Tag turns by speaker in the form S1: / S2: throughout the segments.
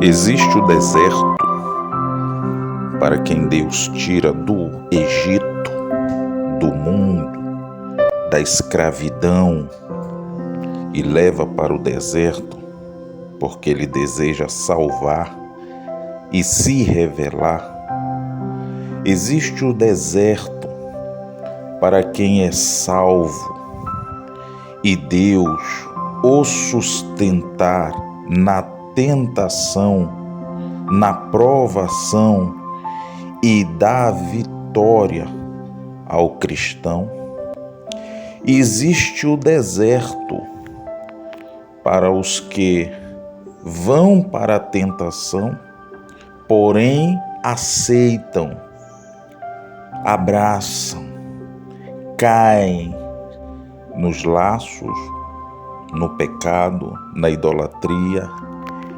S1: Existe o deserto para quem Deus tira do Egito, do mundo, da escravidão e leva para o deserto, porque Ele deseja salvar e se revelar. Existe o deserto para quem é salvo e Deus o sustentar na tentação, na provação e dá vitória ao cristão. Existe o deserto para os que vão para a tentação, porém aceitam, abraçam, caem nos laços, no pecado, na idolatria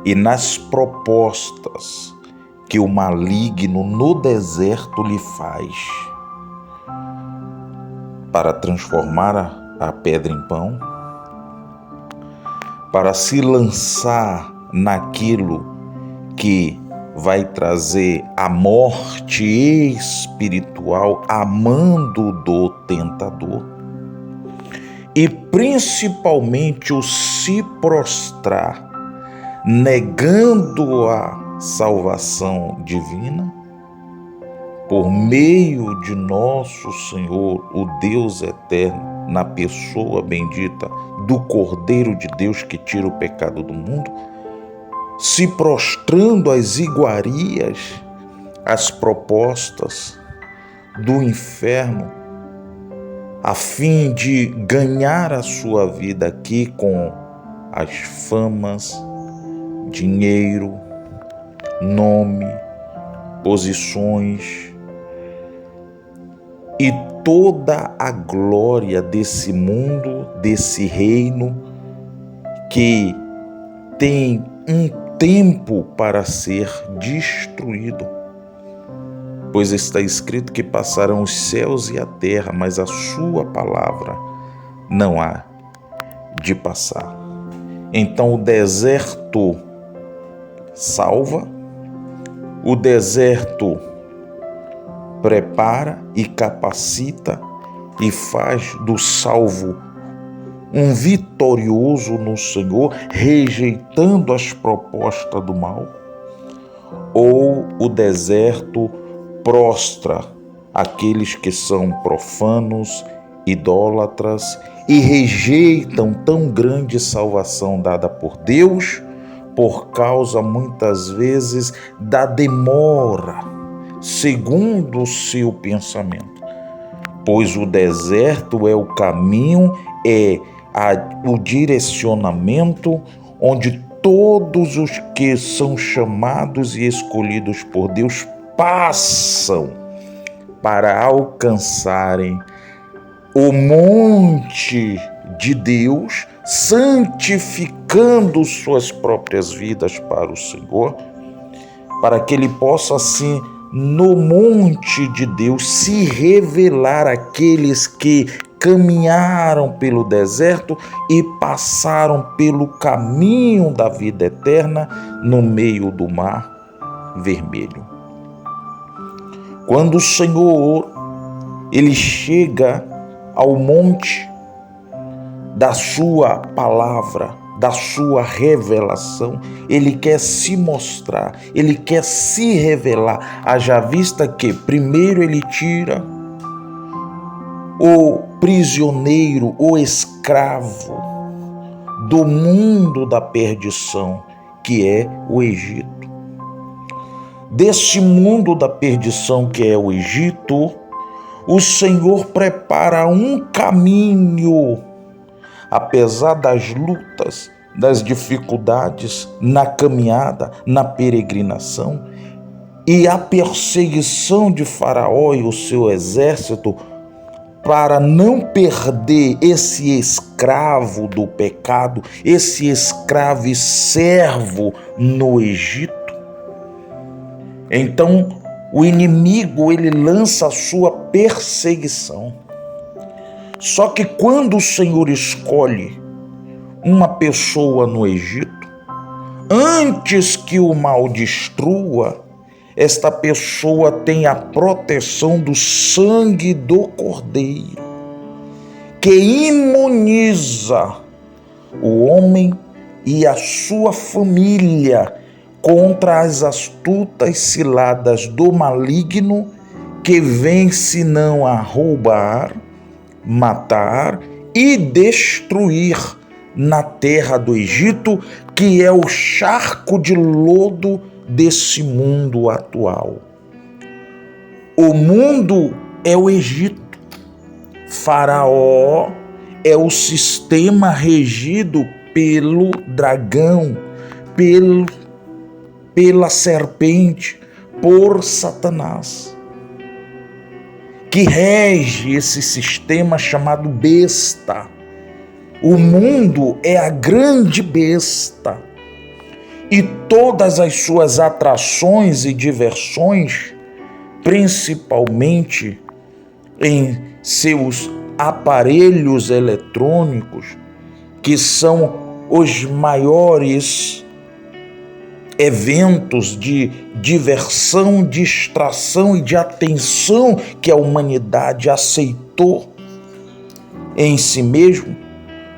S1: e nas propostas que o maligno no deserto lhe faz para transformar a pedra em pão, para se lançar naquilo que vai trazer a morte espiritual a mando do tentador e principalmente o se prostrar negando a salvação divina por meio de nosso Senhor, o Deus eterno, na pessoa bendita do Cordeiro de Deus que tira o pecado do mundo, se prostrando às iguarias, às propostas do inferno, a fim de ganhar a sua vida aqui com as famas, dinheiro, nome, posições e toda a glória desse mundo, desse reino que tem um tempo para ser destruído. Pois está escrito que passarão os céus e a terra, mas a sua palavra não há de passar. Então o deserto salva, o deserto prepara e capacita e faz do salvo um vitorioso no Senhor, rejeitando as propostas do mal, ou o deserto prostra aqueles que são profanos, idólatras e rejeitam tão grande salvação dada por Deus, por causa muitas vezes da demora, segundo o seu pensamento. Pois o deserto é o caminho, o direcionamento onde todos os que são chamados e escolhidos por Deus passam para alcançarem o monte de Deus, santificando suas próprias vidas para o Senhor, para que Ele possa assim, no monte de Deus, se revelar àqueles que caminharam pelo deserto e passaram pelo caminho da vida eterna no meio do mar vermelho. Quando o Senhor, Ele chega ao monte da sua palavra, da sua revelação, Ele quer se mostrar, Ele quer se revelar, haja vista que primeiro Ele tira o prisioneiro, o escravo do mundo da perdição, que é o Egito. Desse mundo da perdição que é o Egito, o Senhor prepara um caminho, apesar das lutas, das dificuldades na caminhada, na peregrinação e a perseguição de Faraó e o seu exército, para não perder esse escravo do pecado, esse escravo e servo no Egito. Então, o inimigo, ele lança a sua perseguição. Só que quando o Senhor escolhe uma pessoa no Egito, antes que o mal destrua, esta pessoa tem a proteção do sangue do Cordeiro, que imuniza o homem e a sua família contra as astutas ciladas do maligno, que vem senão a roubar, matar e destruir na terra do Egito, que é o charco de lodo desse mundo atual. O mundo é o Egito. Faraó é o sistema regido pelo dragão, pela serpente, por Satanás, que rege esse sistema chamado besta. O mundo é a grande besta, e todas as suas atrações e diversões, principalmente em seus aparelhos eletrônicos, que são os maiores eventos de diversão, distração e de atenção que a humanidade aceitou em si mesmo,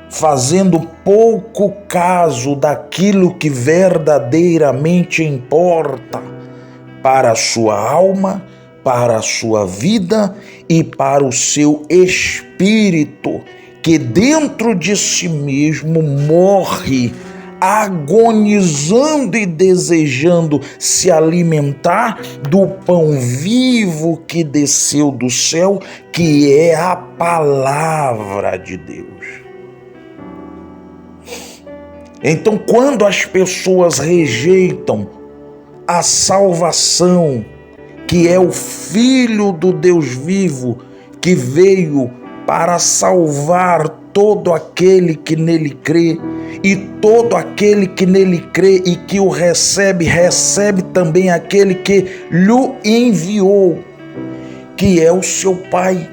S1: fazendo pouco caso daquilo que verdadeiramente importa para a sua alma, para a sua vida e para o seu espírito, que dentro de si mesmo morre, agonizando e desejando se alimentar do pão vivo que desceu do céu, que é a palavra de Deus. Então, quando as pessoas rejeitam a salvação, que é o Filho do Deus vivo, que veio para salvar todo aquele que nele crê, e todo aquele que nele crê e que o recebe, recebe também aquele que lhe enviou, que é o seu Pai.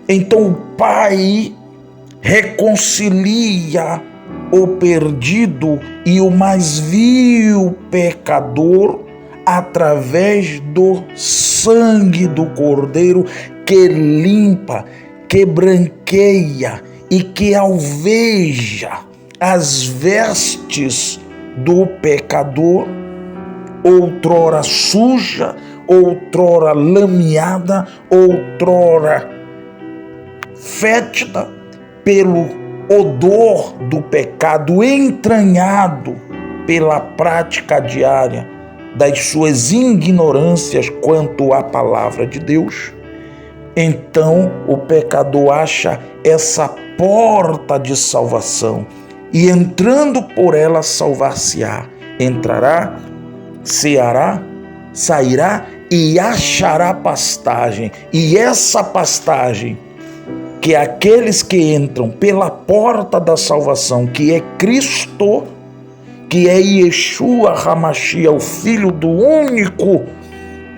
S1: Então o Pai reconcilia o perdido e o mais vil pecador através do sangue do Cordeiro, que limpa, que branqueia e que alveja as vestes do pecador, outrora suja, outrora lameada, outrora fétida pelo odor do pecado, entranhado pela prática diária das suas ignorâncias quanto à palavra de Deus. Então o pecador acha essa porta de salvação e, entrando por ela, salvar-se-á. Entrará, ceará, sairá e achará pastagem. E essa pastagem, que aqueles que entram pela porta da salvação, que é Cristo, que é Yeshua HaMashiach, o Filho do único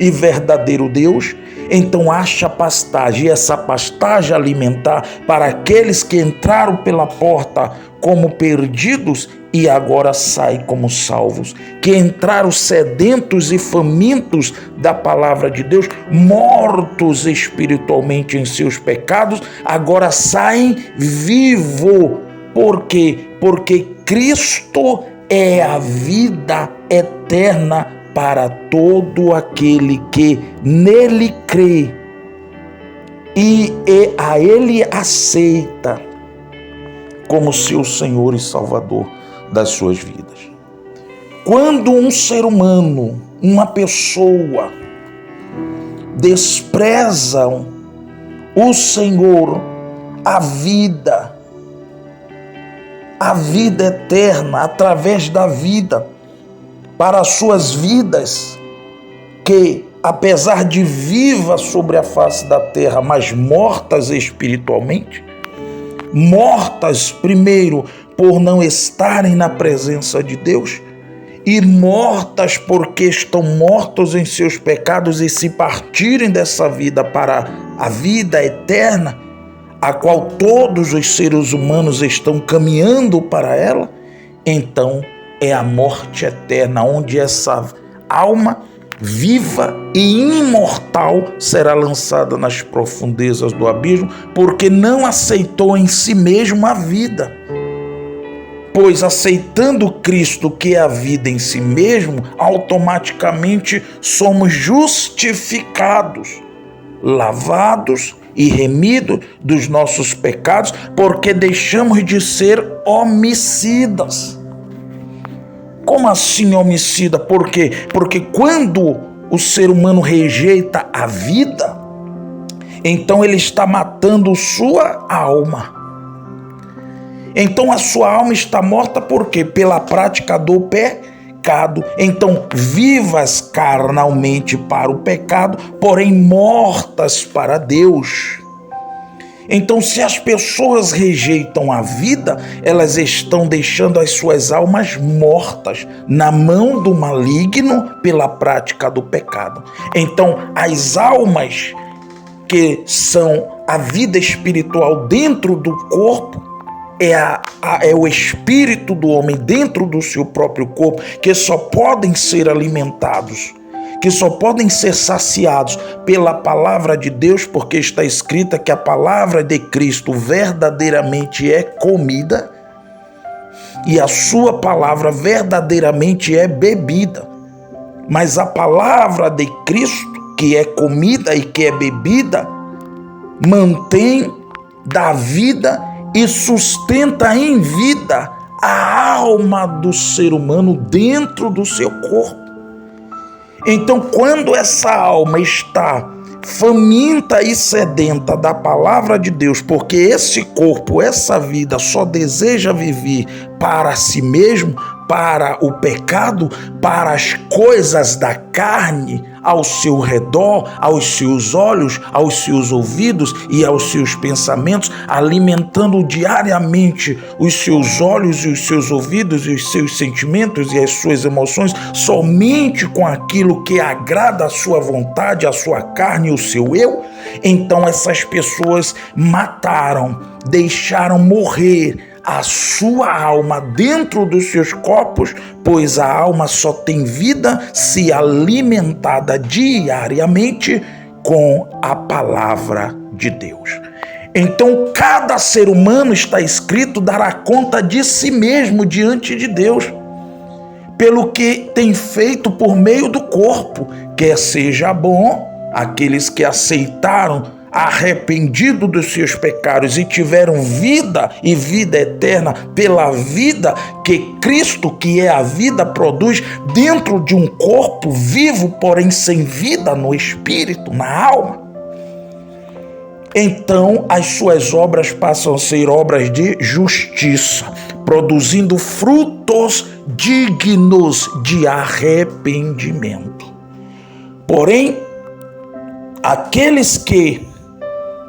S1: e verdadeiro Deus, então acha pastagem, e essa pastagem alimentar para aqueles que entraram pela porta como perdidos e agora saem como salvos, que entraram sedentos e famintos da palavra de Deus, mortos espiritualmente em seus pecados, agora saem vivo. Por quê? Porque Cristo é a vida eterna para todo aquele que nele crê e a ele aceita como seu Senhor e Salvador das suas vidas. Quando um ser humano, uma pessoa, desprezam o Senhor, a vida eterna, através da vida, para as suas vidas, que apesar de vivas sobre a face da terra, mas mortas espiritualmente, mortas primeiro por não estarem na presença de Deus, e mortas porque estão mortos em seus pecados e se partirem dessa vida para a vida eterna, a qual todos os seres humanos estão caminhando para ela, então é a morte eterna, onde essa alma viva e imortal será lançada nas profundezas do abismo, porque não aceitou em si mesmo a vida. Pois aceitando Cristo, que é a vida em si mesmo, automaticamente somos justificados, lavados e remidos dos nossos pecados, porque deixamos de ser homicidas. Como assim homicida? Por quê? Porque quando o ser humano rejeita a vida, então ele está matando sua alma. Então a sua alma está morta por quê? Pela prática do pecado. Então vivas carnalmente para o pecado, porém mortas para Deus. Então, se as pessoas rejeitam a vida, elas estão deixando as suas almas mortas na mão do maligno pela prática do pecado. Então, as almas que são a vida espiritual dentro do corpo, é o espírito do homem dentro do seu próprio corpo, que só podem ser alimentados, que só podem ser saciados pela palavra de Deus, porque está escrita que a palavra de Cristo verdadeiramente é comida e a sua palavra verdadeiramente é bebida. Mas a palavra de Cristo, que é comida e que é bebida, mantém, dá vida e sustenta em vida a alma do ser humano dentro do seu corpo. Então, quando essa alma está faminta e sedenta da palavra de Deus, porque esse corpo, essa vida só deseja viver para si mesmo, para o pecado, para as coisas da carne ao seu redor, aos seus olhos, aos seus ouvidos e aos seus pensamentos, alimentando diariamente os seus olhos e os seus ouvidos e os seus sentimentos e as suas emoções somente com aquilo que agrada a sua vontade, a sua carne e o seu eu. Então essas pessoas mataram, deixaram morrer a sua alma dentro dos seus corpos, pois a alma só tem vida se alimentada diariamente com a palavra de Deus. Então, cada ser humano, está escrito, dará conta de si mesmo diante de Deus, pelo que tem feito por meio do corpo, quer seja bom, aqueles que aceitaram arrependido dos seus pecados e tiveram vida e vida eterna pela vida que Cristo, que é a vida, produz dentro de um corpo vivo, porém sem vida no espírito, na alma. Então as suas obras passam a ser obras de justiça, produzindo frutos dignos de arrependimento. Porém, aqueles que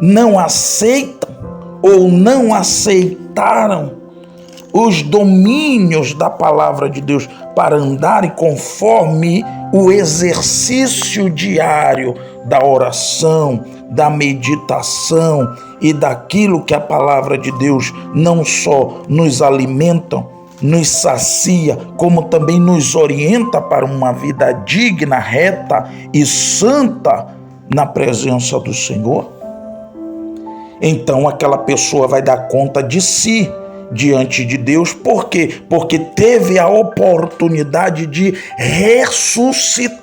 S1: não aceitam ou não aceitaram os domínios da palavra de Deus para andarem conforme o exercício diário da oração, da meditação e daquilo que a palavra de Deus não só nos alimenta, nos sacia, como também nos orienta para uma vida digna, reta e santa na presença do Senhor. Então aquela pessoa vai dar conta de si diante de Deus. Por quê? Porque teve a oportunidade de ressuscitar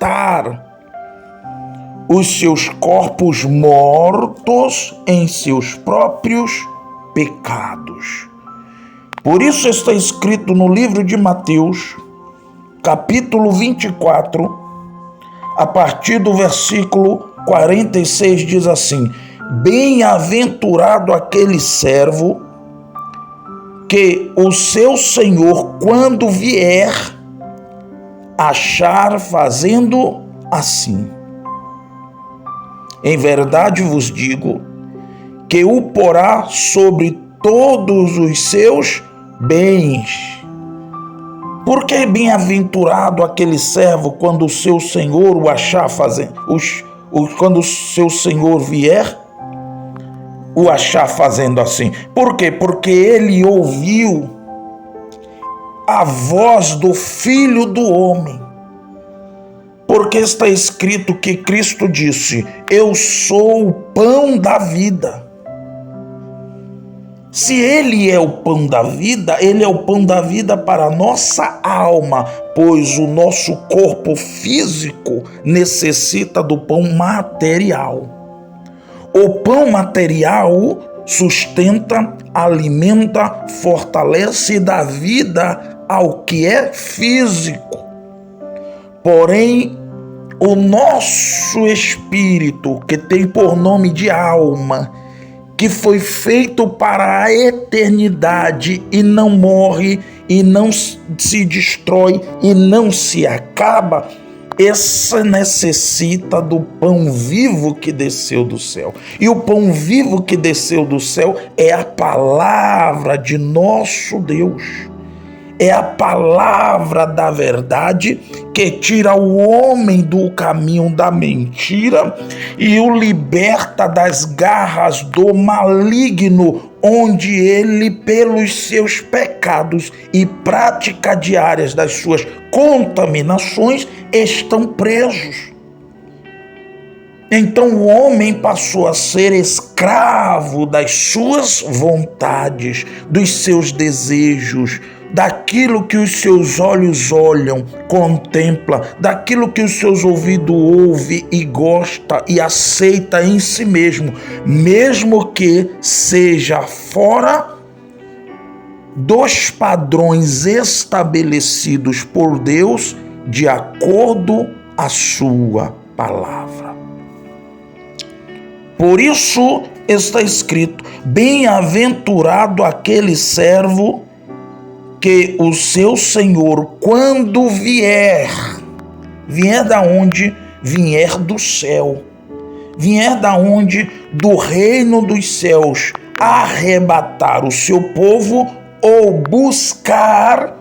S1: os seus corpos mortos em seus próprios pecados. Por isso está escrito no livro de Mateus, capítulo 24, a partir do versículo 46, diz assim: bem-aventurado aquele servo que o seu senhor, quando vier, achar fazendo assim. Em verdade vos digo que o porá sobre todos os seus bens. Porque bem-aventurado aquele servo quando o seu senhor o achar fazendo, quando o seu senhor vier, o achar fazendo assim. Por quê? Porque ele ouviu a voz do Filho do Homem. Porque está escrito que Cristo disse: eu sou o pão da vida. Se ele é o pão da vida, ele é o pão da vida para a nossa alma, pois o nosso corpo físico necessita do pão material. O pão material sustenta, alimenta, fortalece e dá vida ao que é físico. Porém, o nosso espírito, que tem por nome de alma, que foi feito para a eternidade e não morre, e não se destrói, e não se acaba, essa necessita do pão vivo que desceu do céu. E o pão vivo que desceu do céu é a palavra de nosso Deus. É a palavra da verdade que tira o homem do caminho da mentira e o liberta das garras do maligno, onde ele, pelos seus pecados e prática diárias das suas contaminações, estão presos. Então o homem passou a ser escravo das suas vontades, dos seus desejos, daquilo que os seus olhos olham, contempla, daquilo que os seus ouvidos ouvem e gosta e aceita em si mesmo, mesmo que seja fora dos padrões estabelecidos por Deus de acordo à sua palavra. Por isso está escrito: bem-aventurado aquele servo que o seu senhor, quando vier da onde? Vier do céu, vier da onde? Do reino dos céus, arrebatar o seu povo ou buscar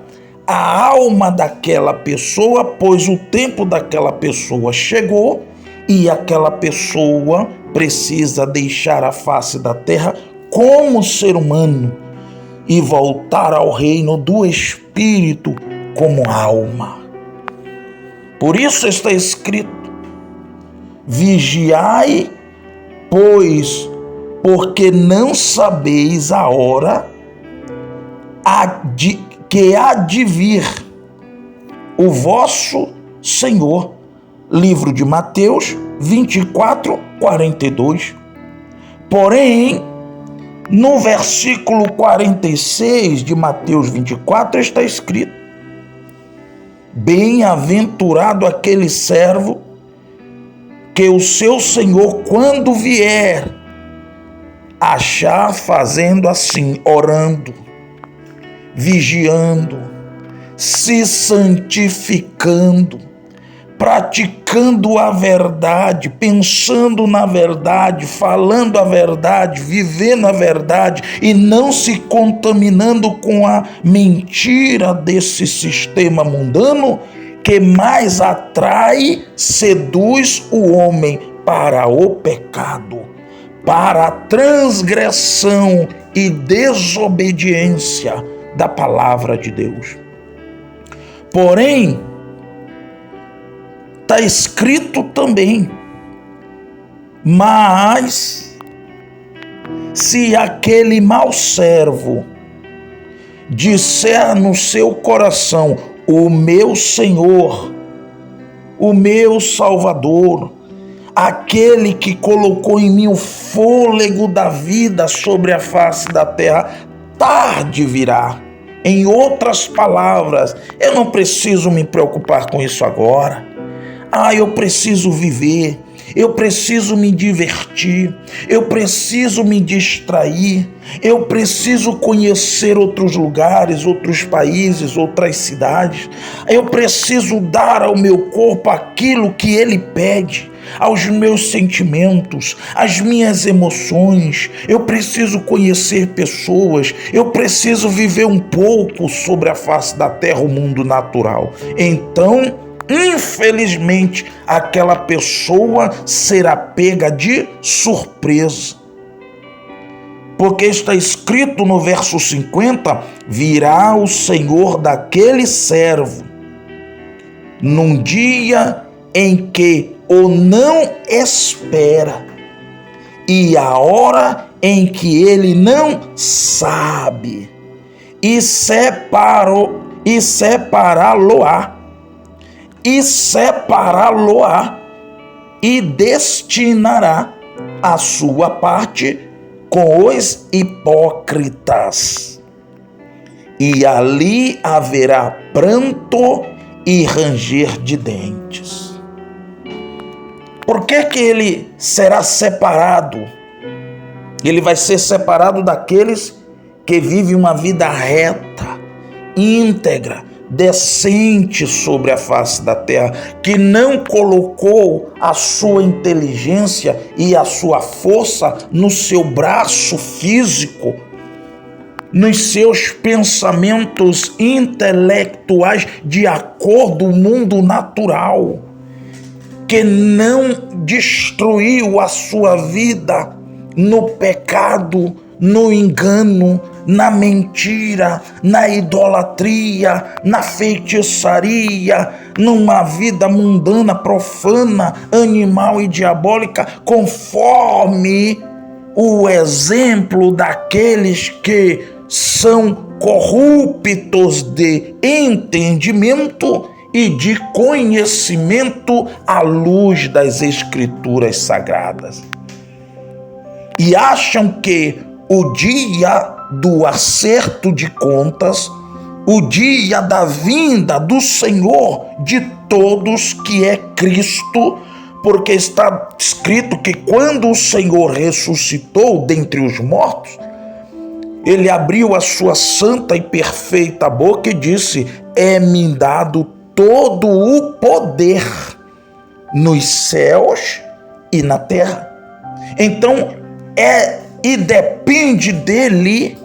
S1: a alma daquela pessoa, pois o tempo daquela pessoa chegou e aquela pessoa precisa deixar a face da terra como ser humano e voltar ao reino do Espírito como alma. Por isso está escrito: vigiai, pois, porque não sabeis a hora que há de vir o vosso Senhor. Livro de Mateus 24, 42. Porém, no versículo 46 de Mateus 24 está escrito: bem-aventurado aquele servo que o seu senhor, quando vier, achar fazendo assim, orando, vigiando, se santificando, praticando a verdade, pensando na verdade, falando a verdade, vivendo a verdade e não se contaminando com a mentira desse sistema mundano que mais atrai, seduz o homem para o pecado, para a transgressão e desobediência da palavra de Deus. Porém, está escrito também: mas se aquele mau servo disser no seu coração: o meu Senhor, o meu Salvador, aquele que colocou em mim o fôlego da vida sobre a face da terra, tarde virá. Em outras palavras, eu não preciso me preocupar com isso agora. Eu preciso viver, eu preciso me divertir, eu preciso me distrair, eu preciso conhecer outros lugares, outros países, outras cidades, eu preciso dar ao meu corpo aquilo que ele pede, aos meus sentimentos, às minhas emoções. Eu preciso conhecer pessoas, eu preciso viver um pouco sobre a face da terra, o mundo natural. Então, infelizmente, aquela pessoa será pega de surpresa. Porque está escrito no verso 50, virá o Senhor daquele servo num dia em que o não espera e a hora em que ele não sabe, e separá-lo-á e destinará a sua parte com os hipócritas. E ali haverá pranto e ranger de dentes. Por que ele será separado? Ele vai ser separado daqueles que vivem uma vida reta, íntegra, decente sobre a face da terra, que não colocou a sua inteligência e a sua força no seu braço físico, nos seus pensamentos intelectuais de acordo com o mundo natural, que não destruiu a sua vida no pecado, no engano, na mentira, na idolatria, na feitiçaria, numa vida mundana, profana, animal e diabólica, conforme o exemplo daqueles que são corruptos de entendimento e de conhecimento à luz das Escrituras Sagradas. E acham que o dia do acerto de contas, o dia da vinda do Senhor de todos, que é Cristo, porque está escrito que quando o Senhor ressuscitou dentre os mortos, ele abriu a sua santa e perfeita boca e disse: é-me dado todo o poder nos céus e na terra. Então, e depende dele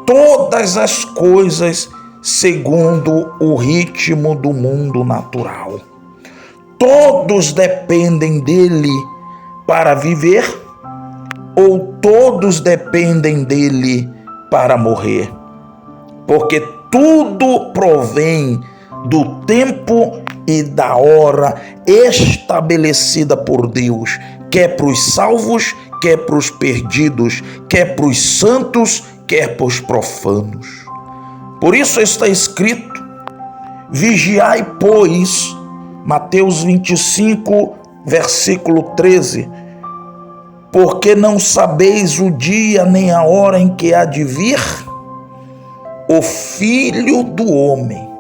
S1: todas as coisas segundo o ritmo do mundo natural. Todos dependem dele para viver ou todos dependem dele para morrer. Porque tudo provém do tempo e da hora estabelecida por Deus, quer para os salvos, quer para os perdidos, quer para os santos, quer para os profanos. Por isso está escrito: vigiai, pois, Mateus 25, versículo 13, porque não sabeis o dia nem a hora em que há de vir o Filho do Homem.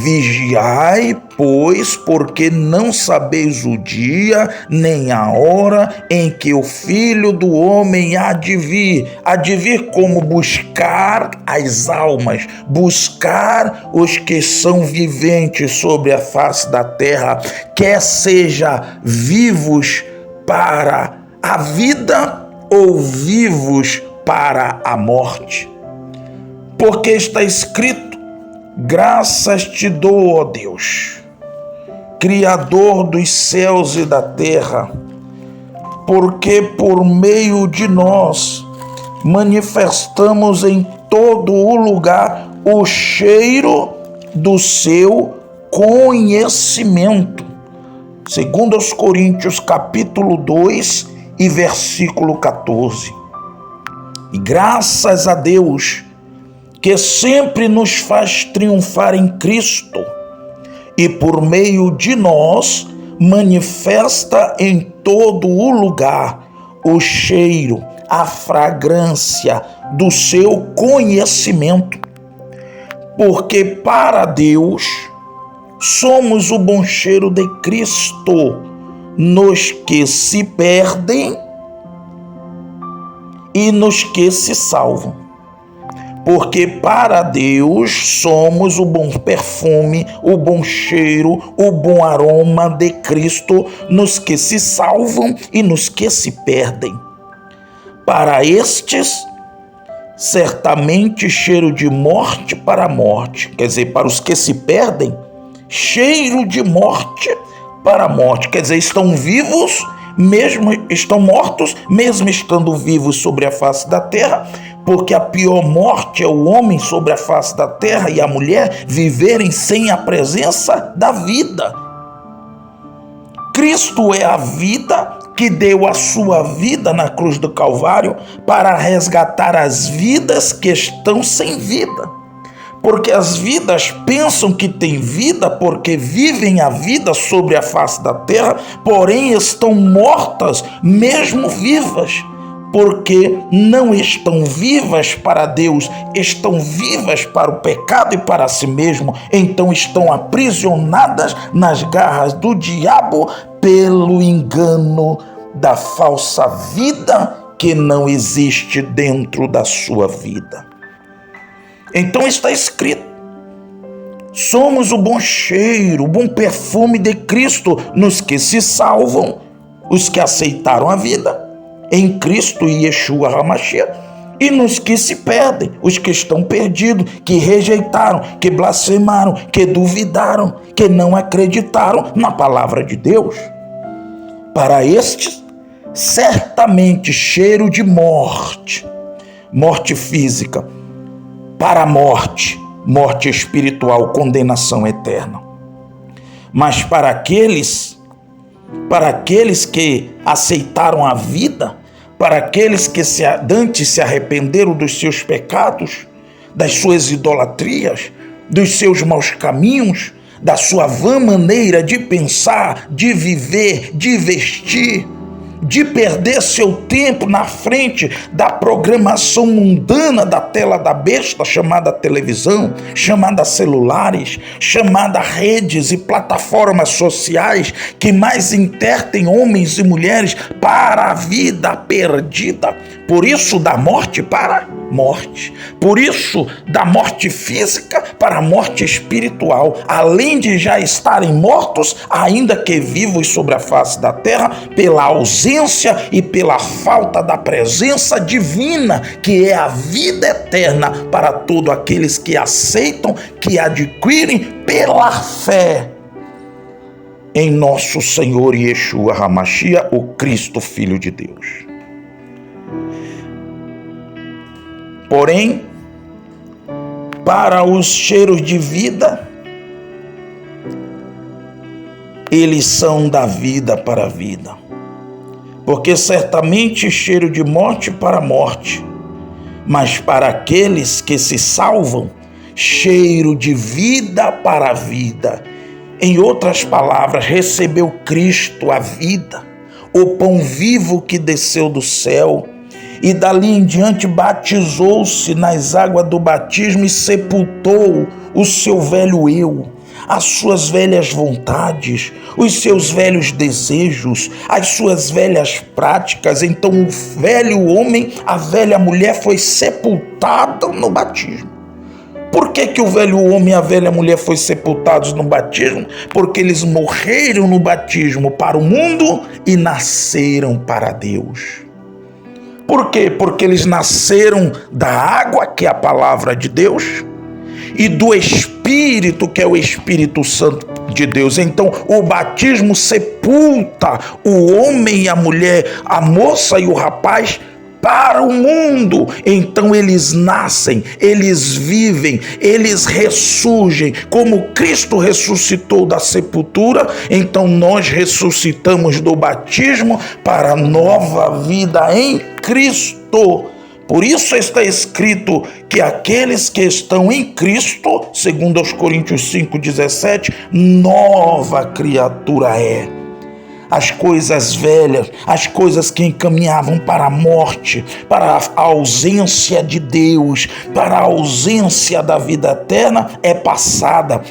S1: Vigiai, pois, porque não sabeis o dia nem a hora em que o Filho do Homem há de vir. Há de vir como buscar as almas, buscar os que são viventes sobre a face da terra, quer seja vivos para a vida ou vivos para a morte. Porque está escrito: graças te dou, ó Deus, Criador dos céus e da terra, porque por meio de nós manifestamos em todo o lugar o cheiro do seu conhecimento. Segundo aos Coríntios, capítulo 2 e versículo 14. E graças a Deus, que sempre nos faz triunfar em Cristo e por meio de nós manifesta em todo o lugar o cheiro, a fragrância do seu conhecimento. Porque para Deus somos o bom cheiro de Cristo nos que se perdem e nos que se salvam. porque para Deus somos o bom perfume, o bom cheiro, o bom aroma de Cristo nos que se salvam e nos que se perdem. Para estes, certamente cheiro de morte para a morte. Quer dizer, para os que se perdem, cheiro de morte para a morte. Quer dizer, estão vivos, mesmo estão mortos, mesmo estando vivos sobre a face da terra, porque a pior morte é o homem sobre a face da terra e a mulher viverem sem a presença da vida. Cristo é a vida que deu a sua vida na cruz do Calvário para resgatar as vidas que estão sem vida. Porque as vidas pensam que têm vida porque vivem a vida sobre a face da terra, porém estão mortas mesmo vivas. Porque não estão vivas para Deus, estão vivas para o pecado e para si mesmo, então estão aprisionadas nas garras do diabo pelo engano da falsa vida que não existe dentro da sua vida. Então está escrito: somos o bom cheiro, o bom perfume de Cristo nos que se salvam, os que aceitaram a vida em Cristo e Yeshua HaMashiach, e nos que se perdem, os que estão perdidos, que rejeitaram, que blasfemaram, que duvidaram, que não acreditaram na palavra de Deus. Para estes, certamente cheiro de morte, morte física, para a morte, morte espiritual, condenação eterna. Mas para aqueles que aceitaram a vida, para aqueles que antes se arrependeram dos seus pecados, das suas idolatrias, dos seus maus caminhos, da sua vã maneira de pensar, de viver, de vestir, de perder seu tempo na frente da programação mundana da tela da besta, chamada televisão, chamada celulares, chamada redes e plataformas sociais, que mais intertem homens e mulheres para a vida perdida. Por isso, da morte para morte. Por isso, da morte física para a morte espiritual. Além de já estarem mortos, ainda que vivos sobre a face da terra, pela ausência e pela falta da presença divina, que é a vida eterna para todos aqueles que aceitam, que adquirem pela fé em nosso Senhor Yeshua HaMashiach, o Cristo, Filho de Deus. Porém, para os cheiros de vida, eles são da vida para a vida. Porque certamente cheiro de morte para a morte, mas para aqueles que se salvam, cheiro de vida para a vida. Em outras palavras, recebeu Cristo a vida, o pão vivo que desceu do céu, e dali em diante batizou-se nas águas do batismo e sepultou o seu velho eu, as suas velhas vontades, os seus velhos desejos, as suas velhas práticas. Então o velho homem, a velha mulher foi sepultada no batismo. Por que o velho homem e a velha mulher foram sepultados no batismo? Porque eles morreram no batismo para o mundo e nasceram para Deus. Por quê? Porque eles nasceram da água, que é a palavra de Deus, e do Espírito, que é o Espírito Santo de Deus. Então, o batismo sepulta o homem e a mulher, a moça e o rapaz, para o mundo. Então eles nascem, eles vivem, eles ressurgem. Como Cristo ressuscitou da sepultura, então nós ressuscitamos do batismo para a nova vida em Cristo. Por isso está escrito que aqueles que estão em Cristo, segundo aos Coríntios 5,17, nova criatura é. As coisas velhas, as coisas que encaminhavam para a morte, para a ausência de Deus, para a ausência da vida eterna, é passada,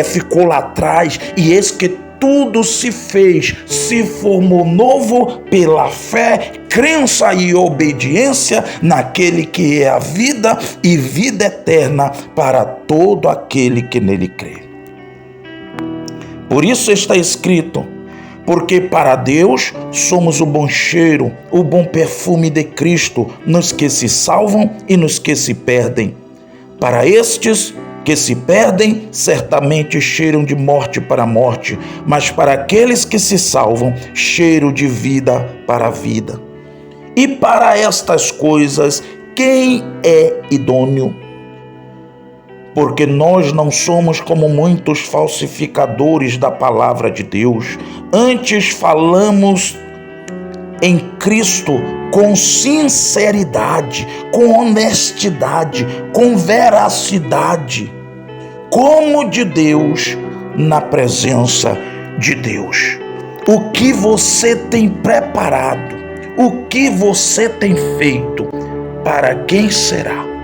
S1: ficou lá atrás, e eis que tudo se fez, se formou novo pela fé, crença e obediência naquele que é a vida e vida eterna para todo aquele que nele crê. Por isso está escrito: porque para Deus somos o bom cheiro, o bom perfume de Cristo, nos que se salvam e nos que se perdem. Para estes que se perdem, certamente cheiram de morte para morte, mas para aqueles que se salvam, cheiro de vida para a vida. E para estas coisas, quem é idôneo? Porque nós não somos como muitos falsificadores da palavra de Deus. Antes falamos em Cristo com sinceridade, com honestidade, com veracidade, como de Deus, na presença de Deus. O que você tem preparado, o que você tem feito, para quem será?